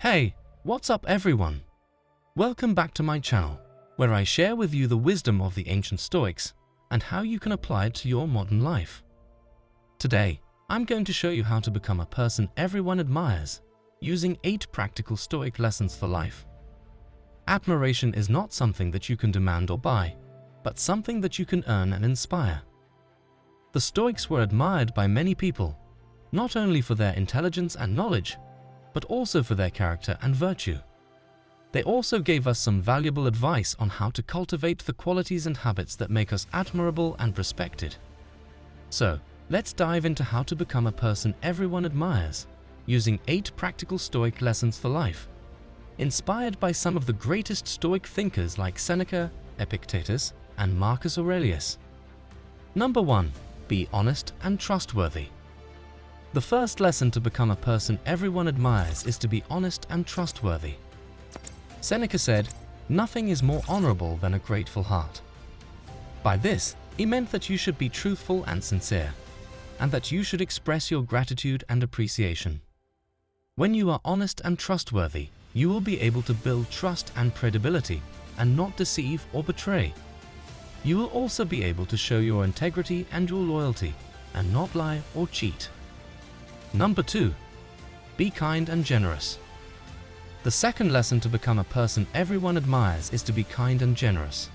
Hey, what's up everyone? Welcome back to my channel, where I share with you the wisdom of the ancient Stoics and how you can apply it to your modern life. Today, I'm going to show you how to become a person everyone admires, using 8 practical Stoic lessons for life. Admiration is not something that you can demand or buy, but something that you can earn and inspire. The Stoics were admired by many people, not only for their intelligence and knowledge, but also for their character and virtue. They also gave us some valuable advice on how to cultivate the qualities and habits that make us admirable and respected. So, let's dive into how to become a person everyone admires, using 8 practical Stoic lessons for life, inspired by some of the greatest Stoic thinkers like Seneca, Epictetus, and Marcus Aurelius. Number 1. Be honest and trustworthy. The first lesson to become a person everyone admires is to be honest and trustworthy. Seneca said, "Nothing is more honorable than a grateful heart." By this, he meant that you should be truthful and sincere, and that you should express your gratitude and appreciation. When you are honest and trustworthy, you will be able to build trust and credibility and not deceive or betray. You will also be able to show your integrity and your loyalty and not lie or cheat. Number 2. Be kind and generous. The second lesson to become a person everyone admires is to be kind and generous.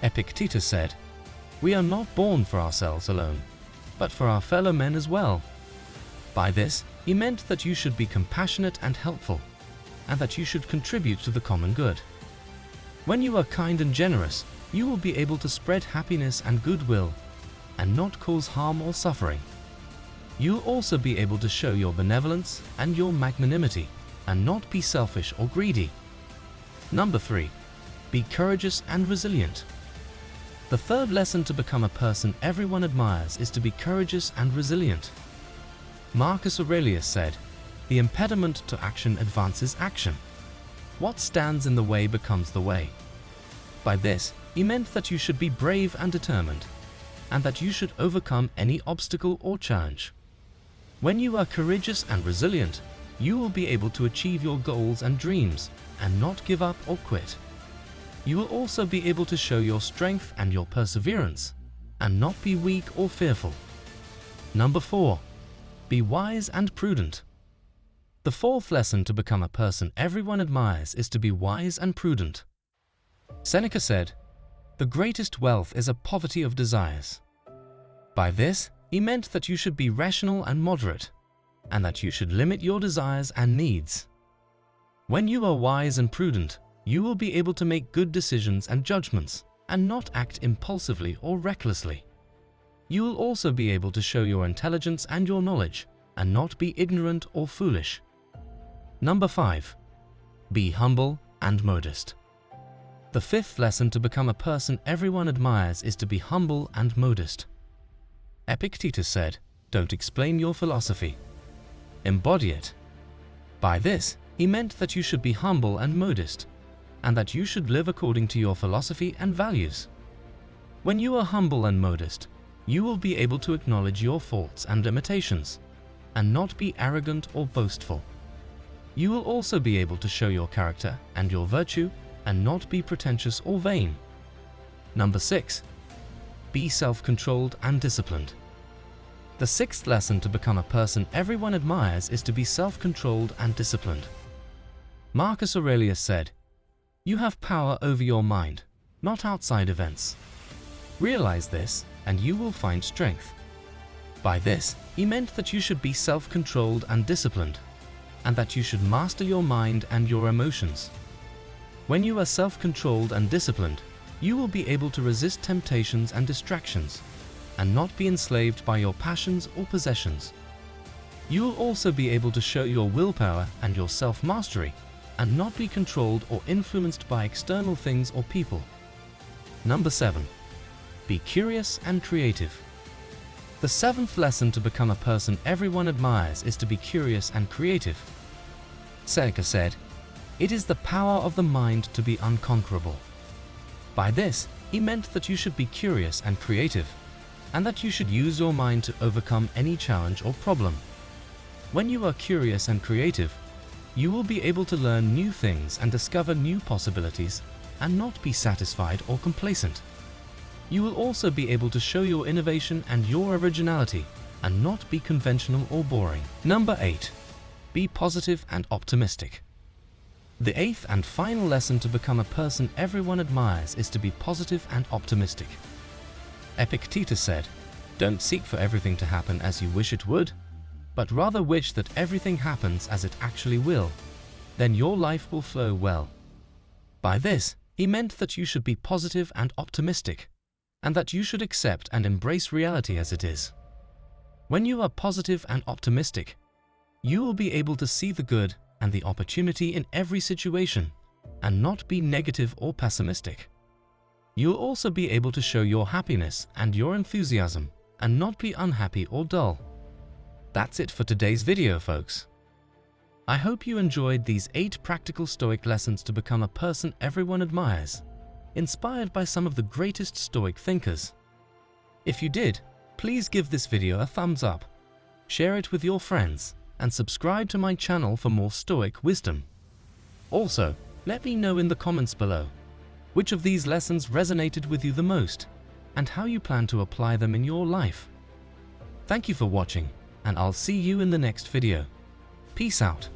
Epictetus said, "We are not born for ourselves alone, but for our fellow men as well." By this, he meant that you should be compassionate and helpful, and that you should contribute to the common good. When you are kind and generous, you will be able to spread happiness and goodwill, and not cause harm or suffering. You will also be able to show your benevolence and your magnanimity, and not be selfish or greedy. Number 3. Be courageous and resilient. The third lesson to become a person everyone admires is to be courageous and resilient. Marcus Aurelius said, "The impediment to action advances action. What stands in the way becomes the way." By this, he meant that you should be brave and determined, and that you should overcome any obstacle or challenge. When you are courageous and resilient, you will be able to achieve your goals and dreams and not give up or quit. You will also be able to show your strength and your perseverance and not be weak or fearful. Number 4. Be wise and prudent. The fourth lesson to become a person everyone admires is to be wise and prudent. Seneca said, "The greatest wealth is a poverty of desires." By this, he meant that you should be rational and moderate, and that you should limit your desires and needs. When you are wise and prudent, you will be able to make good decisions and judgments, and not act impulsively or recklessly. You will also be able to show your intelligence and your knowledge, and not be ignorant or foolish. Number 5. Be humble and modest. The fifth lesson to become a person everyone admires is to be humble and modest. Epictetus said, "Don't explain your philosophy. Embody it." By this, he meant that you should be humble and modest, and that you should live according to your philosophy and values. When you are humble and modest, you will be able to acknowledge your faults and limitations, and not be arrogant or boastful. You will also be able to show your character and your virtue, and not be pretentious or vain. Number 6. Be self-controlled and disciplined. The sixth lesson to become a person everyone admires is to be self-controlled and disciplined. Marcus Aurelius said, "You have power over your mind, not outside events. Realize this, and you will find strength." By this, he meant that you should be self-controlled and disciplined, and that you should master your mind and your emotions. When you are self-controlled and disciplined, you will be able to resist temptations and distractions, and not be enslaved by your passions or possessions. You will also be able to show your willpower and your self-mastery, and not be controlled or influenced by external things or people. Number 7. Be curious and creative. The seventh lesson to become a person everyone admires is to be curious and creative. Seneca said, "It is the power of the mind to be unconquerable." By this, he meant that you should be curious and creative, and that you should use your mind to overcome any challenge or problem. When you are curious and creative, You will be able to learn new things and discover new possibilities and not be satisfied or complacent. You will also be able to show your innovation and your originality and not be conventional or boring. Number 8. Be positive and optimistic. The 8th and final lesson to become a person everyone admires is to be positive and optimistic. Epictetus said, "Don't seek for everything to happen as you wish it would, but rather wish that everything happens as it actually will. Then your life will flow well." By this, he meant that you should be positive and optimistic, and that you should accept and embrace reality as it is. When you are positive and optimistic, you will be able to see the good and the opportunity in every situation and not be negative or pessimistic. You'll also be able to show your happiness and your enthusiasm and not be unhappy or dull. That's it for today's video, folks. I hope you enjoyed these 8 practical Stoic lessons to become a person everyone admires, inspired by some of the greatest Stoic thinkers. If you did, please give this video a thumbs up, share it with your friends, and subscribe to my channel for more Stoic wisdom. Also, let me know in the comments below which of these lessons resonated with you the most and how you plan to apply them in your life. Thank you for watching, and I'll see you in the next video. Peace out.